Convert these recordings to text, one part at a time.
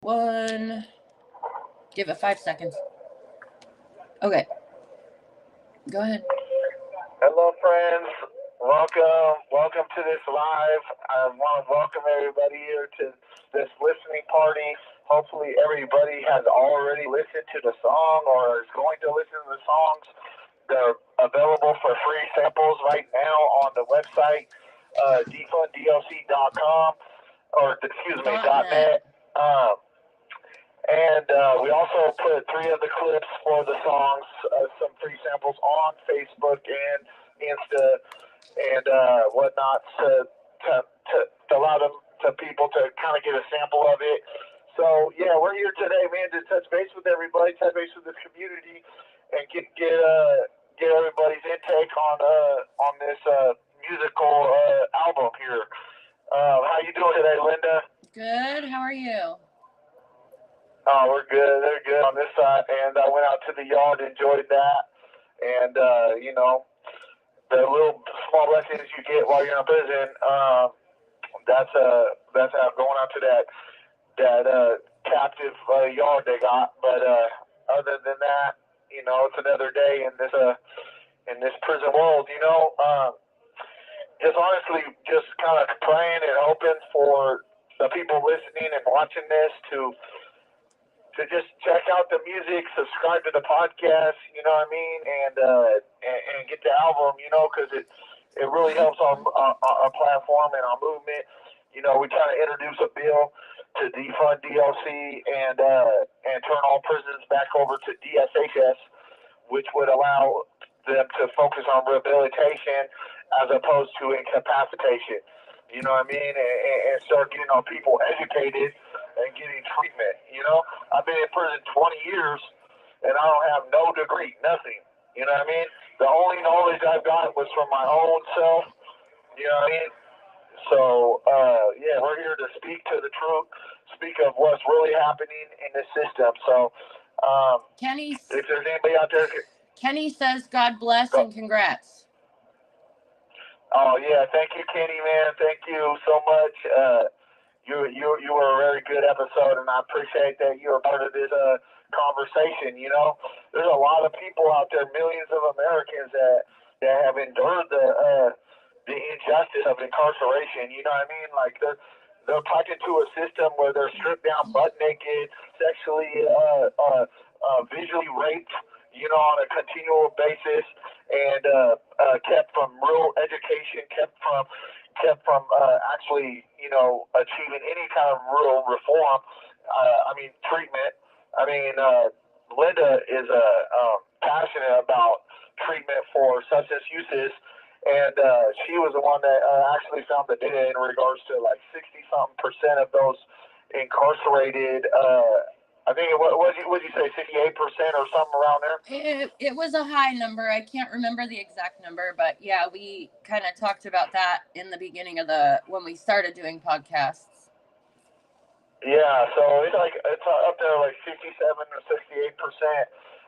One. Give it 5 seconds. Okay. Go ahead. Hello, friends. Welcome to this live. I want to welcome everybody here to this listening party. Hopefully, everybody has already listened to the song or is going to listen to the songs. They're available for free samples right now on the website, DefundDOC.com, or excuse me, .net. And we also put 3 of the clips for the songs, some free samples on Facebook and Insta and whatnot to allow them to people to kind of get a sample of it. So yeah, we're here today, man, to touch base with everybody, touch base with the community, and get everybody's intake on this musical album here. How you doing today, Linda? Good. How are you? Oh, we're good. They're good on this side. And I went out to the yard, enjoyed that. And, the little small blessings you get while you're in prison, that's how going out to that captive yard they got. But other than that, it's another day in this prison world, just honestly just kind of praying and hoping for the people listening and watching this to just check out the music, subscribe to the podcast, you know what I mean, and get the album, because it really helps our platform and our movement. We try to introduce a bill to defund DOC and turn all prisons back over to DSHS, which would allow them to focus on rehabilitation as opposed to incapacitation. You know what I mean? And start getting our people educated and getting treatment. I've been in prison 20 years and I don't have no degree, nothing. You know what I mean? The only knowledge I've got was from my own self. You know what I mean? So, yeah, we're here to speak to the truth, speak of what's really happening in this system. So, Kenny, if there's anybody out there, Kenny says, "God bless and congrats." Oh yeah, thank you, Kenny, man. Thank you so much. You were a very good episode, and I appreciate that you were part of this conversation. There's a lot of people out there, millions of Americans that have endured the injustice of incarceration. You know what I mean? Like they're talking to a system where they're stripped down, butt naked, sexually, visually raped, on a continual basis, and kept from real education, kept from actually, achieving any kind of real reform. Treatment. Linda is passionate about treatment for substance uses, and she was the one that actually found the data in regards to like 60-something% of those incarcerated. I think what would you say, 68% or something around there? It was a high number. I can't remember the exact number, but yeah, we kind of talked about that in the beginning of when we started doing podcasts. Yeah, so it's up there like 67 or 68%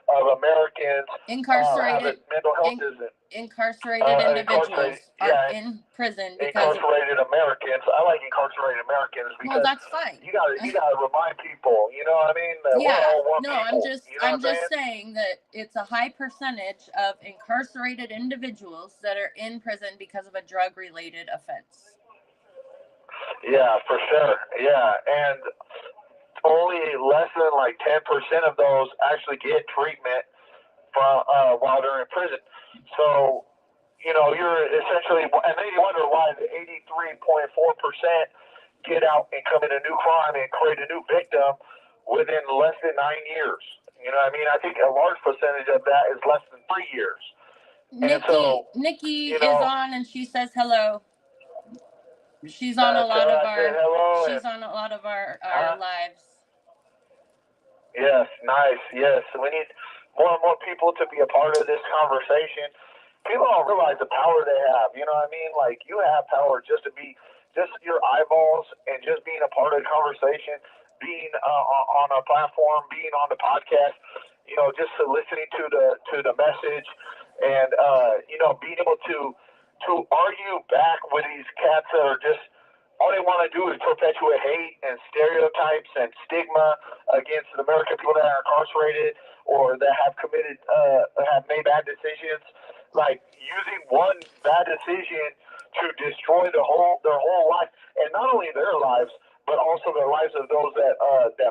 of Americans incarcerated have mental health disease. Incarcerated individuals are in prison because incarcerated Americans. I like incarcerated Americans because that's fine. You gotta remind people. You know what I mean? That yeah. We're all one no, people, I'm just saying that it's a high percentage of incarcerated individuals that are in prison because of a drug-related offense. Yeah, for sure. Yeah, and only less than like 10% of those actually get treatment from while they're in prison. So, you're essentially, and then you wonder why the 83.4% get out and commit a new crime and create a new victim within less than 9 years. You know what I mean? I think a large percentage of that is less than 3 years. Nikki is on, and she says hello. She's on a lot of our lives. Yes, nice. Yes, we need more and more people to be a part of this conversation. People don't realize the power they have. You know what I mean? Like, you have power just to be, just your eyeballs and just being a part of the conversation, being on a platform, being on the podcast, just listening to the message, and being able to argue back with these cats that are just all they want to do is perpetuate hate and stereotypes and stigma against the American people that are incarcerated or that have committed, have made bad decisions. Like using one bad decision to destroy their whole life, and not only their lives, but also the lives of those that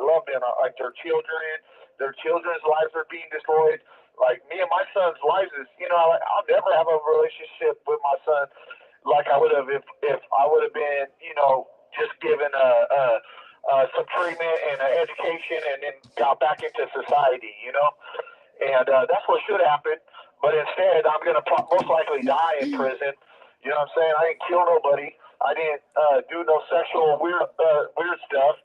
love them, like their children. Their children's lives are being destroyed. Like me and my son's lives is, I'll never have a relationship with my son like I would have if I would have been, just given some treatment and an education and then got back into society, And that's what should happen. But instead, I'm going to most likely die in prison. You know what I'm saying? I didn't kill nobody. I didn't do no sexual weird stuff.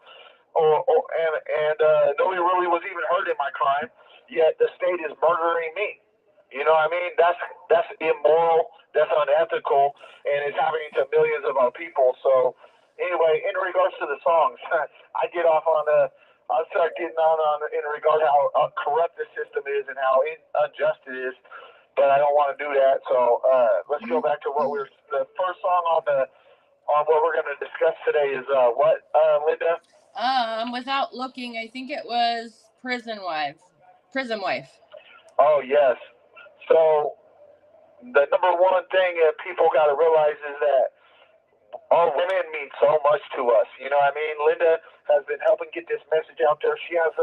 And nobody really was even hurt in my crime. Yet the state is murdering me. You know what I mean? That's immoral. That's unethical, and it's happening to millions of our people. So, anyway, in regards to the songs, I get off on I start getting on in regard to how corrupt the system is and how unjust it is. But I don't want to do that. So let's go back to the first song on what we're going to discuss today is what, Linda? Without looking, I think it was Prison Wife. Oh yes. So the number one thing that people got to realize is that our women mean so much to us. You know what I mean? Linda has been helping get this message out there. She has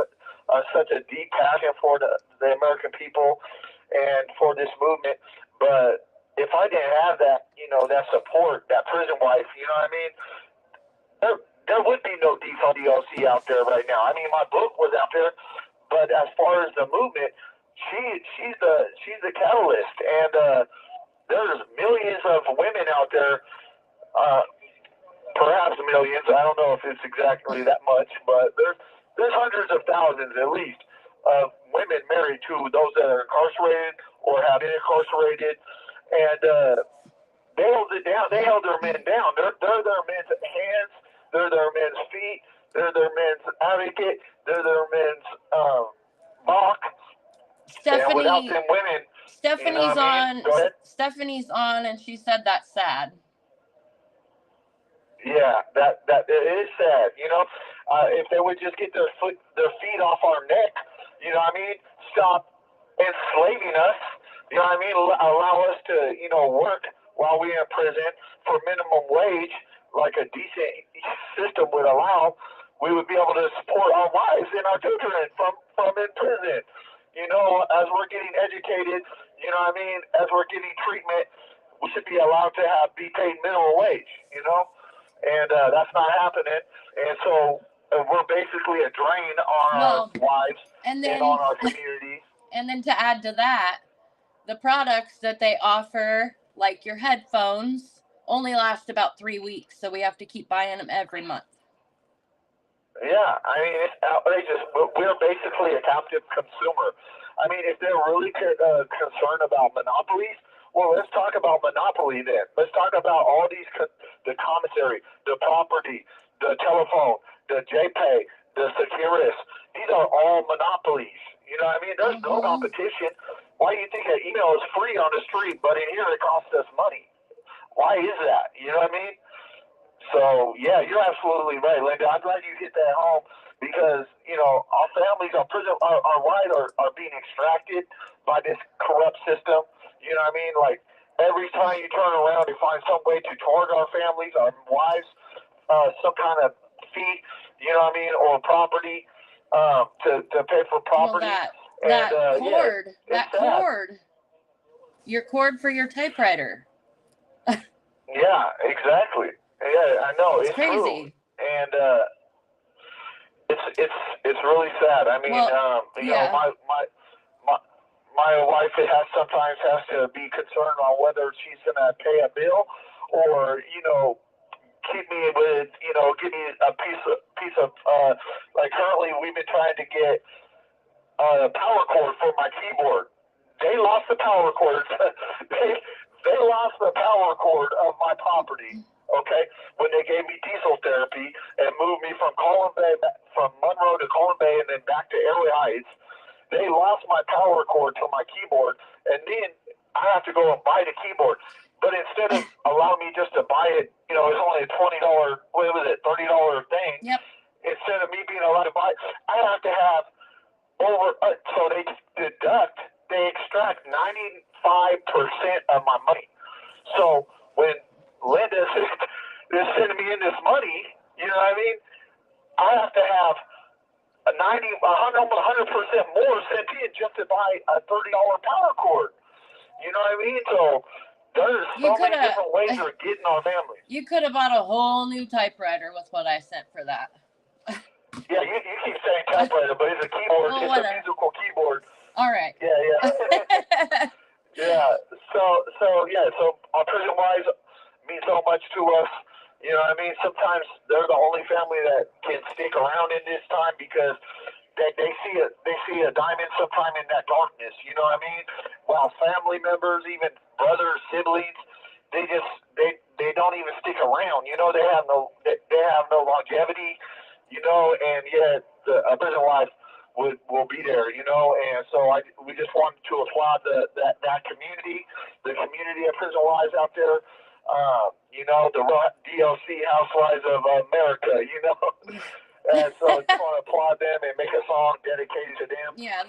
such a deep passion for the American people and for this movement. But if I didn't have that, that support, that prison wife, you know what I mean? There would be no DefundDOC out there right now. I mean, my book was out there, but as far as the movement, she's the catalyst, and there's millions of women out there, perhaps millions. I don't know if it's exactly that much, but there's hundreds of thousands at least of women married to those that are incarcerated or have been incarcerated, and they held it down. They held their men down. They're their men's hands. They're their men's feet. They're their men's advocate. They're their men's mock. And without them women, Stephanie's on. Go ahead. Stephanie's on, and she said that's sad. Yeah, that it is sad. If they would just get their feet off our neck, you know what I mean? Stop enslaving us. You know what I mean? Allow us to, work while we're in prison for minimum wage, like a decent system would allow. We would be able to support our wives and our children from in prison. As we're getting educated, you know what I mean? As we're getting treatment, we should be allowed to be paid minimum wage, And that's not happening. And so we're basically a drain on our wives and on our communities. And then to add to that, the products that they offer, like your headphones, only last about 3 weeks. So we have to keep buying them every month. Yeah, I mean, it's outrageous. We're basically a captive consumer. I mean, if they're really concerned about monopolies, well, let's talk about monopoly then. Let's talk about all these, the commissary, the property, the telephone, the JPay, the Securus. These are all monopolies. You know what I mean? There's no competition. Why do you think an email is free on the street, but in here it costs us money? Why is that? You know what I mean? So, yeah, you're absolutely right, Linda. I'm glad you hit that home because, our families, our prison, our wives are being extracted by this corrupt system. You know what I mean? Like, every time you turn around, you find some way to target our families, our wives, some kind of fee, you know what I mean, or property to pay for property. Cord, your cord for your typewriter. Yeah, exactly. Yeah, I know. It's crazy. True. And it's really sad. I mean, my wife sometimes has to be concerned on whether she's gonna pay a bill or keep me with give me a piece of like currently we've been trying to get a power cord for my keyboard. They lost the power cord. they lost the power cord of my property. Okay, when they gave me diesel therapy and moved me from Monroe to Colin Bay and then back to Airway Heights, they lost my power cord to my keyboard, and then I have to go and buy the keyboard. But instead of allowing me just to buy it, it's only a $20, what was it, $30 thing. Yep. Instead of me being allowed to buy, I have to have so they extract 95% of my money. So when Linda is sending me in this money, you know what I mean? I have to have 100% more sent in just to buy a $30 power cord. You know what I mean? So there's so many different ways of getting our families. You could have bought a whole new typewriter with what I sent for that. Yeah, you keep saying typewriter, but it's a keyboard. Well, it's a musical keyboard. All right. Yeah. Yeah. So our prison wives mean so much to us. You know what I mean? Sometimes they're the only family that can stick around in this time because they see a diamond sometime in that darkness. You know what I mean? While family members, even brothers, siblings, they don't even stick around. They have no longevity. And yet a prison wife will be there. And so we just wanted to applaud that community, the community of prison wives out there. The DOC Housewives of America. And so I just want to applaud them and make a song dedicated to them. Yeah,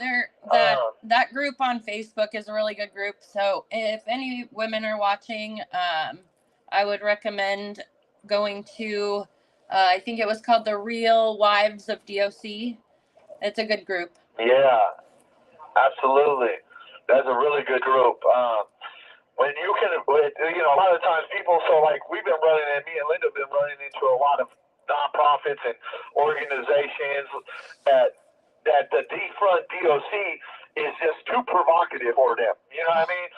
that group on Facebook is a really good group. So if any women are watching, I would recommend going to, I think it was called the Real Wives of DOC. It's a good group. Yeah, absolutely. That's a really good group. When you can, a lot of times people, so like we've been running, and me and Linda have been running into a lot of nonprofits and organizations that the DefundDOC is just too provocative for them. You know what I mean?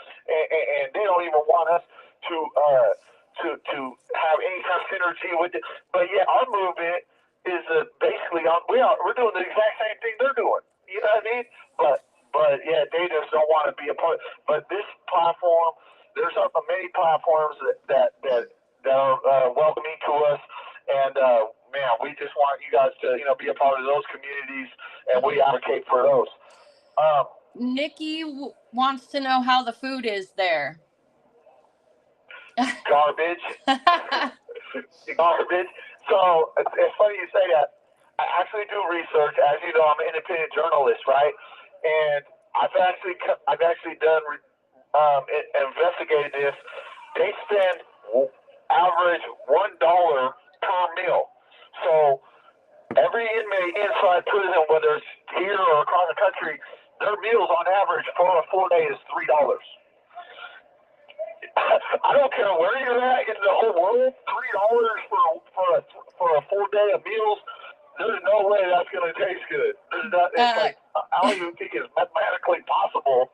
And they don't even want us to have any kind of synergy with it. But yeah, our movement is basically we're doing the exact same thing they're doing. You know what I mean? But yeah, they just don't want to be a part. But this platform, there's many platforms that are welcoming to us, and man, we just want you guys to be a part of those communities, and we advocate for those. Nikki wants to know how the food is there. Garbage. Garbage. So it's funny you say that. I actually do research. As you know, I'm an independent journalist, right? And I've actually done investigated this. They spend average $1 per meal. So every inmate inside prison, whether it's here or across the country, their meals on average for a full day is $3. I don't care where you're at in the whole world. $3 for a full day of meals. There's no way that's going to taste good. I don't even think it's mathematically possible.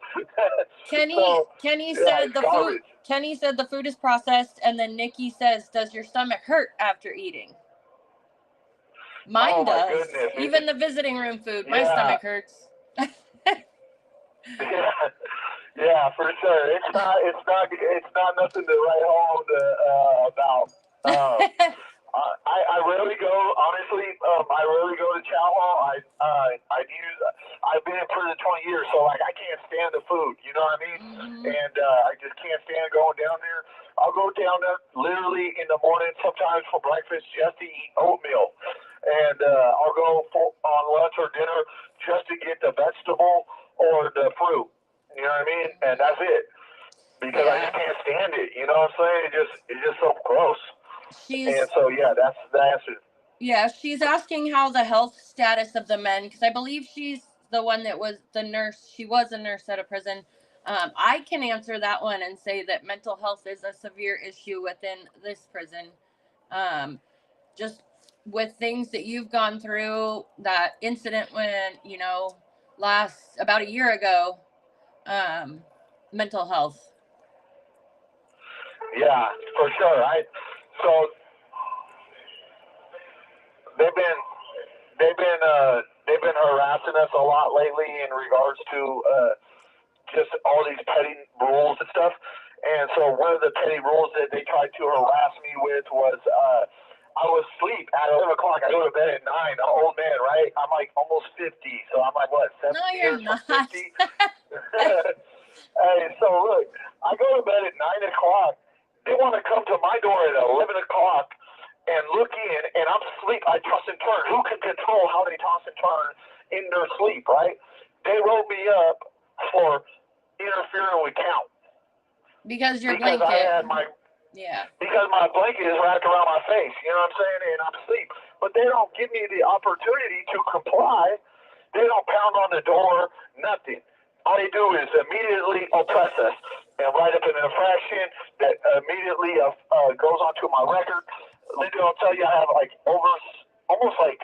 Kenny said the food is processed, and then Nikki says, "Does your stomach hurt after eating?" Mine does. Goodness. Even the visiting room food, my stomach hurts. Yeah, for sure. It's not nothing to write home about. I rarely go. Honestly, I rarely go to chow hall. I've been in prison 20 years, so like I can't stand the food. You know what I mean? Mm-hmm. And I just can't stand going down there. I'll go down there literally in the morning, sometimes for breakfast, just to eat oatmeal, and I'll go on lunch or dinner just to get the vegetable or the fruit. You know what I mean? And that's it. Because I just can't stand it. You know what I'm saying? It's just so gross. And so, yeah, that's the answer. Yeah, she's asking how the health status of the men, because I believe she's the one that was the nurse. She was a nurse at a prison. I can answer that one and say that mental health is a severe issue within this prison. Just with things that you've gone through, that incident when, last about a year ago, mental health. Yeah, for sure. So they've been harassing us a lot lately in regards to just all these petty rules and stuff. And so one of the petty rules that they tried to harass me with was I was asleep at 11 o'clock. I go to bed at 9. I'm an old man, right? I'm like almost 50. So I'm like, what, 70 years from 50? And so look, I go to bed at 9 o'clock. They want to come to my door at 11 o'clock and look in, and I'm asleep. I toss and turn. Who can control how they toss and turn in their sleep, right? They wrote me up for interfering with count. Because your because blanket. I had my Yeah. because my blanket is wrapped around my face. You know what I'm saying? And I'm asleep. But they don't give me the opportunity to comply. They don't pound on the door. Nothing. All they do is immediately oppress us and write up an infraction that immediately goes onto my record. Lincoln, I'll tell you, I have like almost like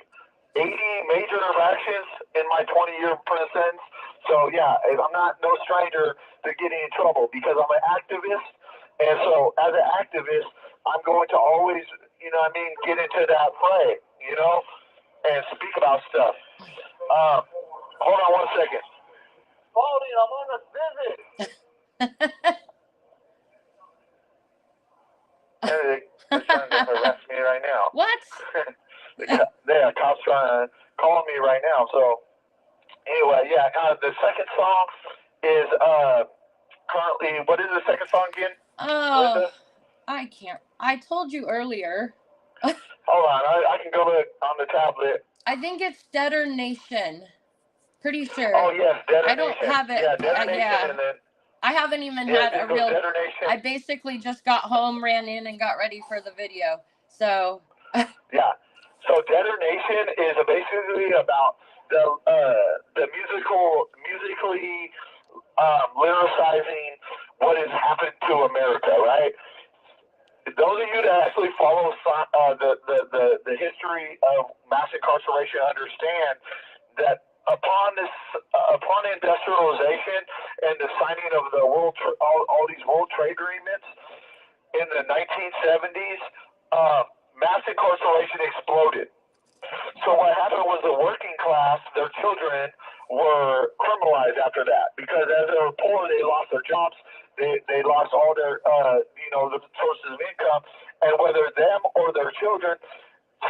80 major infractions in my 20-year prison sentence. So yeah, I'm not no stranger to getting in trouble because I'm an activist. And so as an activist, I'm going to always, you know what I mean, get into that fray, you know, and speak about stuff. Hold on one second. Baldy, I'm on a visit. They're trying to arrest me right now. What? The cops trying to call me right now. So anyway, yeah, the second song is currently, what is the second song again? Oh, Linda? I can't. I told you earlier. Hold on, I can go on the tablet. I think it's Detonation. Pretty sure. Oh yes, Detonation. I don't have it. Yeah, Detonation, yeah. and then I haven't even had a real. Detonation. I basically just got home, ran in, and got ready for the video. So. Yeah. So Detonation is basically about the musically lyricizing what has happened to America, right? Those of you that actually follow the history of mass incarceration understand that upon industrialization and the signing of the all these World Trade Agreements in the 1970s, mass incarceration exploded. So what happened was the working class, their children, were criminalized after that because as they were poor, they lost their jobs, they lost all their the sources of income, and whether them or their children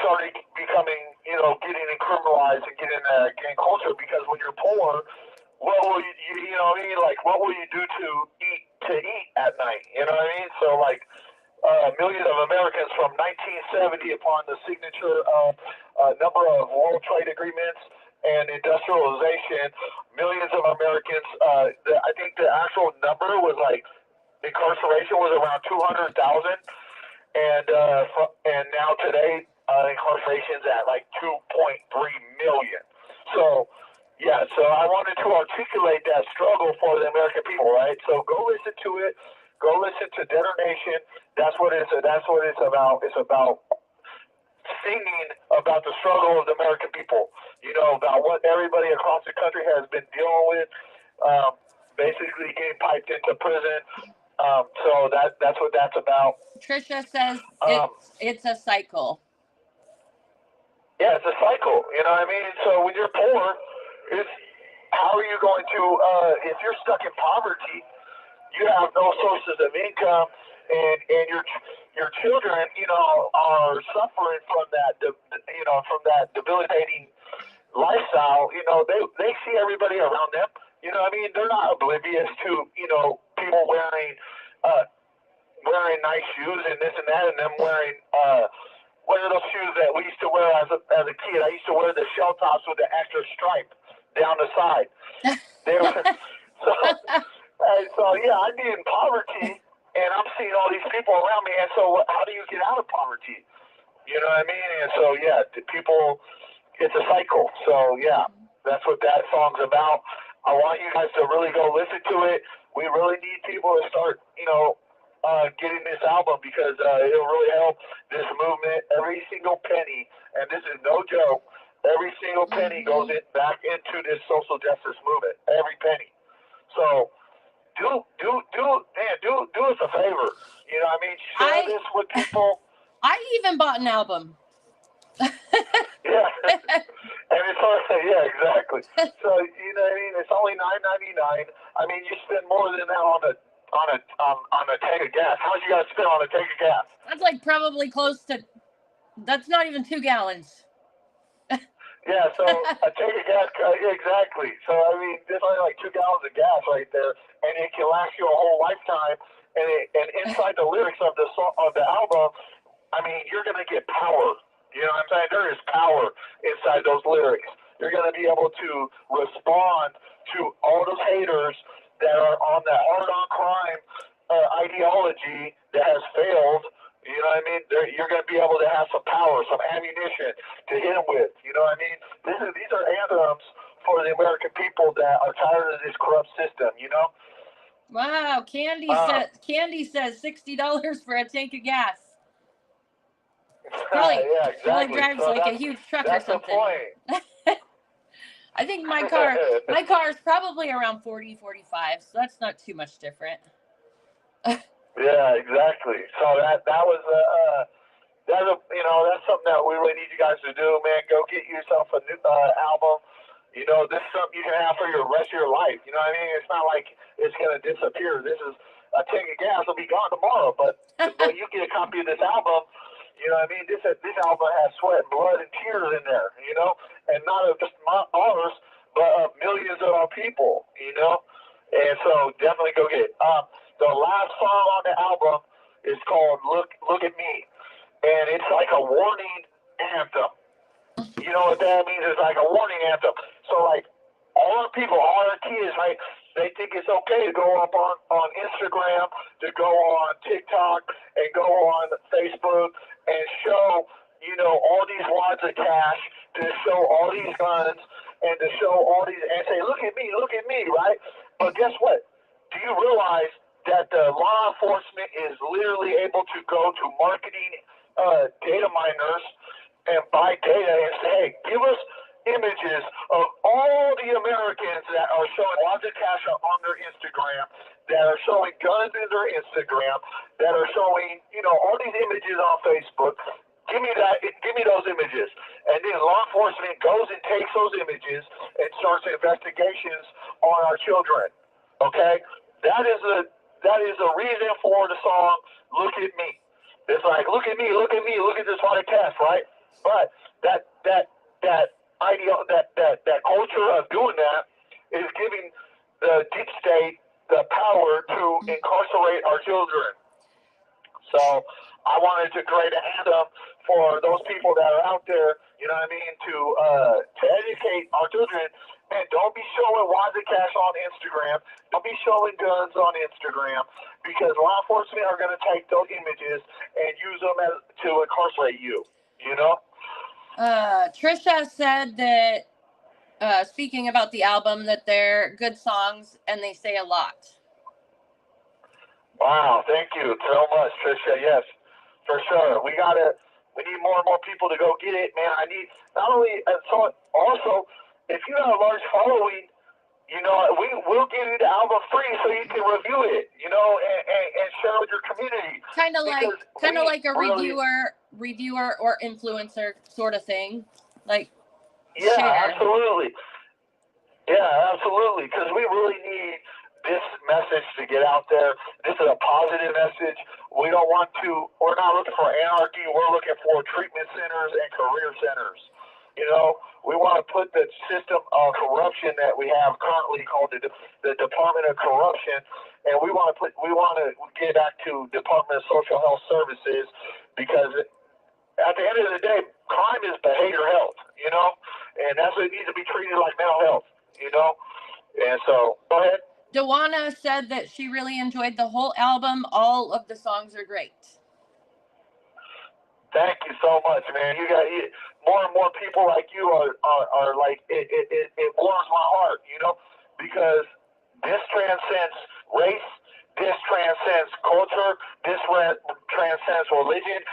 started becoming getting criminalized and getting gang culture because when you're poor, what will you know what I mean, like what will you do to eat at night, you know what I mean? So like millions of Americans from 1970 upon the signature of a number of World Trade Agreements and industrialization, millions of Americans, I think the actual number was like incarceration was around 200,000, and now today incarceration's at like 2.3 million. So yeah, so I wanted to articulate that struggle for the American people, right? So go listen to it. Go listen to Detonation. That's what it's about. It's about singing about the struggle of the American people. You know, about what everybody across the country has been dealing with. Basically getting piped into prison. So that's what that's about. Trisha says it's a cycle. Yeah, it's a cycle. You know what I mean? So when you're poor, how are you going to if you're stuck in poverty? You have no sources of income, and your children, are suffering from that, from that debilitating lifestyle. They see everybody around them. You know what I mean? They're not oblivious to, people wearing nice shoes and this and that, and them wearing what are those shoes that we used to wear as a kid? I used to wear the shell tops with the extra stripe down the side. They were so yeah, I'm in poverty, and I'm seeing all these people around me. And so, how do you get out of poverty? You know what I mean? And so, yeah, it's a cycle. So yeah, that's what that song's about. I want you guys to really go listen to it. We really need people to start, getting this album because it'll really help this movement. Every single penny, and this is no joke. Every single penny goes back into this social justice movement. Every penny. So. Do us a favor. You know what I mean? Share this with people. I even bought an album. Yeah. And it's exactly. So you know what I mean? It's only $9.99. I mean, you spend more than that on a tank of gas. How much you gotta spend on a tank of gas? That's like probably close to. That's not even 2 gallons. Yeah, so a tank of gas, exactly. So, I mean, there's only like 2 gallons of gas right there, and it can last you a whole lifetime and inside the lyrics of the song, of the album, I mean, you're gonna get power. You know what I'm saying? There is power inside those lyrics. You're gonna be able to respond to all those haters that are on that hard-on crime ideology that has failed. You know what I mean? You're going to be able to have some power, some ammunition to hit them with. You know what I mean? These are anthems for the American people that are tired of this corrupt system. You know? Wow, Candy says $60 for a tank of gas. Probably, yeah, exactly. Probably drives so like a huge truck or something. That's the point. I think my car is probably around 40, 45, so that's not too much different. Yeah, exactly. So that's something that we really need you guys to do, man. Go get yourself a new album. You know, this is something you can have for your rest of your life. You know what I mean? It's not like it's gonna disappear. This is a tank of gas will be gone tomorrow, but you get a copy of this album. You know what I mean? This album has sweat and blood and tears in there. You know, and not just ours, but millions of our people. You know, and so definitely go get it. The last song on the album is called Look at Me, and it's like a warning anthem. You know what that means? It's like a warning anthem. So like all our people, all our kids, right? They think it's okay to go up on Instagram, to go on TikTok, and go on Facebook and show, you know, all these wads of cash, to show all these guns, and to show all these, and say, look at me, right? But guess what? Do you realize that the law enforcement is literally able to go to marketing data miners and buy data and say, hey, give us images of all the Americans that are showing lots of cash on their Instagram, that are showing guns in their Instagram, that are showing, you know, all these images on Facebook. Give me those images. And then law enforcement goes and takes those images and starts investigations on our children. Okay? That is a reason for the song Look at Me. It's like, look at me, look at this podcast, right? But that culture of doing that is giving the deep state the power to incarcerate our children. So I wanted to create an anthem for those people that are out there, you know what I mean, to educate our children. Man, don't be showing wads of cash on Instagram. Don't be showing guns on Instagram, because law enforcement are going to take those images and use them to incarcerate you, you know? Trisha said that, speaking about the album, that they're good songs and they say a lot. Wow, thank you so much, Trisha. Yes, for sure. We need more and more people to go get it, man. I need not only, so also, if you have a large following, you know, we'll give you the album free so you can review it, you know, and share with your community. Kind of like a reviewer or influencer sort of thing, like. Yeah, share. Absolutely. Yeah, absolutely. Because we really need this message to get out there. This is a positive message. We're not looking for anarchy. We're looking for treatment centers and career centers. You know, we want to put the system of corruption that we have currently called the Department of Corruption, and we want to get back to Department of Social Health Services, because at the end of the day, crime is behavior health, you know, and that's what it needs to be treated like mental health, you know. And so, go ahead. Dewana said that she really enjoyed the whole album. All of the songs are great. Thank you so much, man. You got more and more people like you are like, it warms my heart, you know, because this transcends race, this transcends culture, this transcends religion.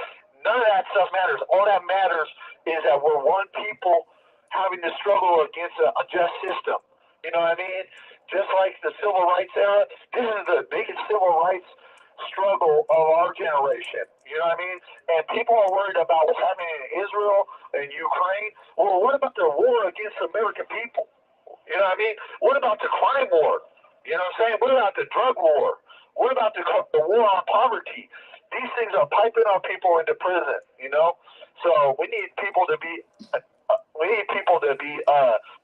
None of that stuff matters. All that matters is that we're one people having to struggle against a just system. You know what I mean? Just like the civil rights era, this is the biggest civil rights struggle of our generation. You know what I mean? And people are worried about what's happening in Israel and Ukraine. Well, what about the war against American people? You know what I mean? What about the crime war? You know what I'm saying? What about the drug war? What about the war on poverty? These things are piping our people into prison, you know? So we need people to be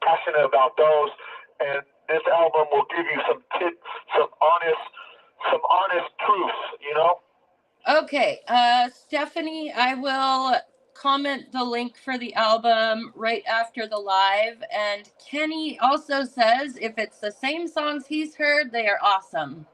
passionate about those, and this album will give you some honest some honest truths, you know? Okay, Stephanie, I will comment the link for the album right after the live. And Kenny also says if it's the same songs he's heard, they are awesome.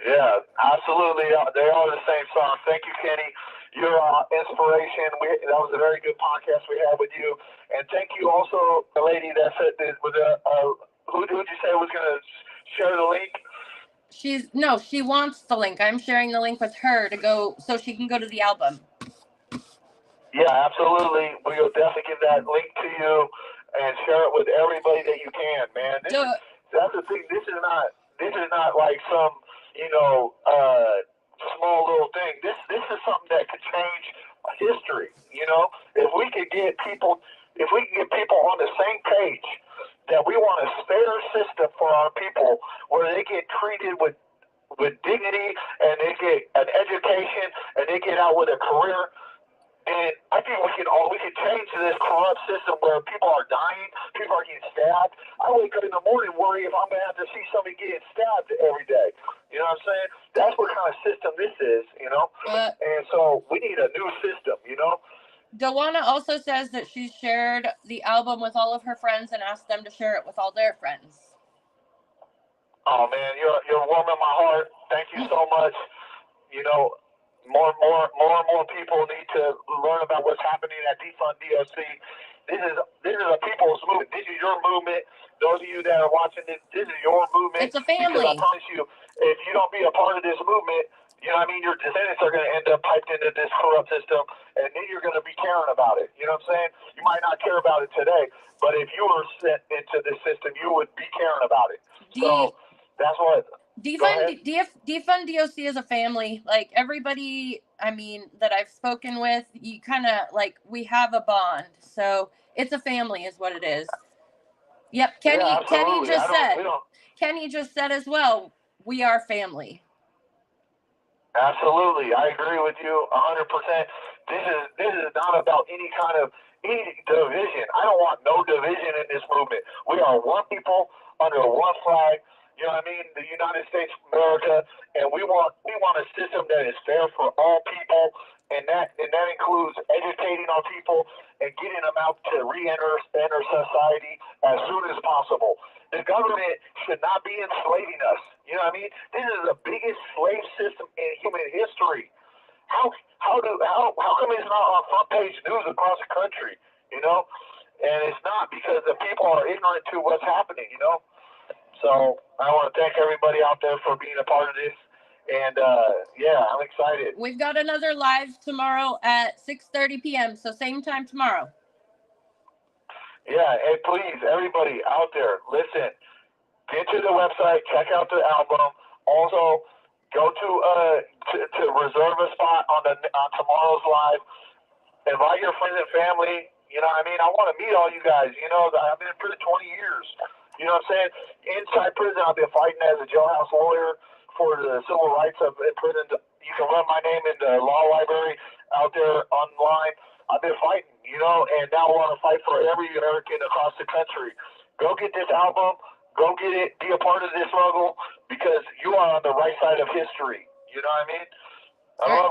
Yeah, absolutely. They are the same song. Thank you, Kenny. Your inspiration. That was a very good podcast we had with you. And thank you also, the lady that said that was who did you say was going to share the link? She wants the link. I'm sharing the link with her to go so she can go to the album. Yeah, absolutely. We'll definitely give that link to you and share it with everybody that you can, man. That's the thing. This is not like some, small little thing. This is something that could change history. If we could get people on the same page that we want a fair system for our people where they get treated with dignity and they get an education and they get out with a career. And I think we can change this corrupt system where people are dying, people are getting stabbed. I wake up in the morning worrying if I'm going to have to see somebody getting stabbed every day. You know what I'm saying? That's what kind of system this is, and so we need a new system, Dawana also says that she shared the album with all of her friends and asked them to share it with all their friends. Oh, man, you're warming my heart. Thank you so much. More and more people need to learn about what's happening at DefundDOC. This is a people's movement. This is your movement. Those of you that are watching this is your movement. It's a family. Because I promise you, if you don't be a part of this movement, your descendants are going to end up piped into this corrupt system, and then you're going to be caring about it. You know what I'm saying? You might not care about it today, but if you were sent into this system, you would be caring about it. So that's what. DefundDOC is a family. Like everybody, that I've spoken with, you kind of we have a bond. So it's a family, is what it is. Yep, Kenny just said as well, we are family. Absolutely, I agree with you 100%. This is not about any division. I don't want no division in this movement. We are one people under one flag. You know what I mean? The United States of America, and we want a system that is fair for all people, and that includes educating our people and getting them out to enter society as soon as possible. The government should not be enslaving us. You know what I mean? This is the biggest slave system in human history. How come it's not on front page news across the country? And it's not because the people are ignorant to what's happening. So I want to thank everybody out there for being a part of this. And, I'm excited. We've got another live tomorrow at 6:30 p.m., so same time tomorrow. Yeah, hey, please, everybody out there, listen. Get to the website, check out the album. Also, go to reserve a spot on tomorrow's live. Invite your friends and family. You know what I mean? I want to meet all you guys. I've been in prison 20 years. You know what I'm saying? Inside prison, I've been fighting as a jailhouse lawyer for the civil rights of prison. You can run my name in the law library out there online. I've been fighting, and now I want to fight for every American across the country. Go get this album. Go get it. Be a part of this struggle because you are on the right side of history. You know what I mean? I love